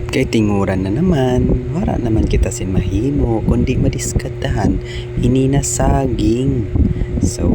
Kay tinguran na naman, wala naman kita sin mahimo, kundi madiskatahan, inina saging. So,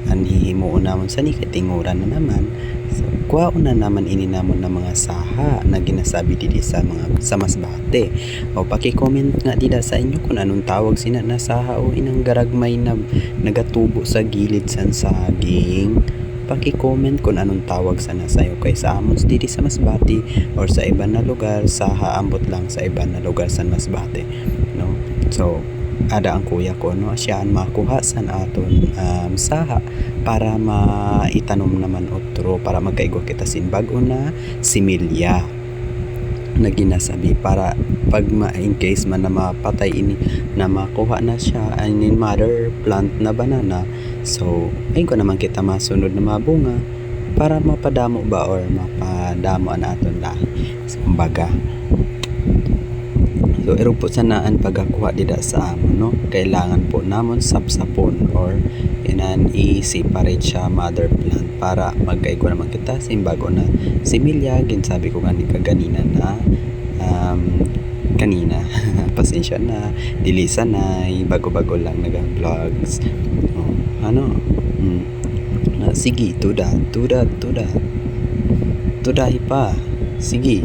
anhihimo namon sa ni kay tinguran na naman. So, kuwaon na naman ininamon na mga saha na ginasabi didi sa mga sa masbate. O paki-comment nga dida sa inyo kung anong tawag sina na saha o inang garagmay na nagatubo sa gilid san saging. Paki-comment kung anong tawag sana sa'yo kay sa amon dito sa Masbate or sa iba na lugar sa haambot lang sa iba na lugar sa Masbate, no? So ada ang kuya ko, no, siya ang makuha san aton saha para maitanom naman otro para magkaigwa kita sin bag-o na similya na ginasabi para pag in case man na mapatay ini na makuha na siya in mother plant na banana, so ay ko naman kita masunod na mabunga para mapadamo ba or mapadamo na aton lahi. So, kumbaga, so ero po sanaan pagakuha dida sa amon, no, kailangan po namon sapsapon or inan i-separate siya mother plant para magkaigo naman kita sa bago na similya. Ginsabi ko gani kaganina na kanina pasensya na dili sanay bago-bago lang naga-vlogs, sige tudahi pa sige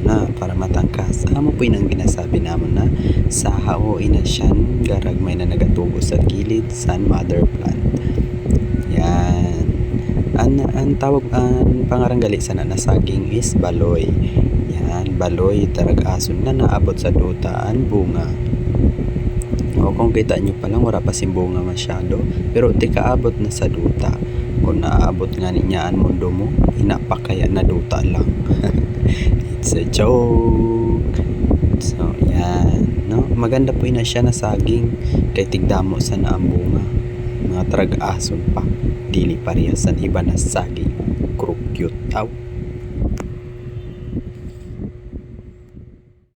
na para matangkas amo po inang ginasabi namon na sa hao ina siyan garagmay na nagatubo sa gilid san mother plant. Yan ang tawag ang pangaranggali sana na saging is baloy. Yan, baloy tarag-ason na naabot sa dutaan bunga. O kung kita nyo pa lang wala pa simbunga masyado pero di kaabot na sa duta. Kung naabot nga niya ang mundo mo inapakaya na duta lang. It's a joke. So yan, no, maganda po ina siya na saging kay tigdamo sa naang bunga. Mga tarag-ason pa dili parehas sa iba na saging. Cute.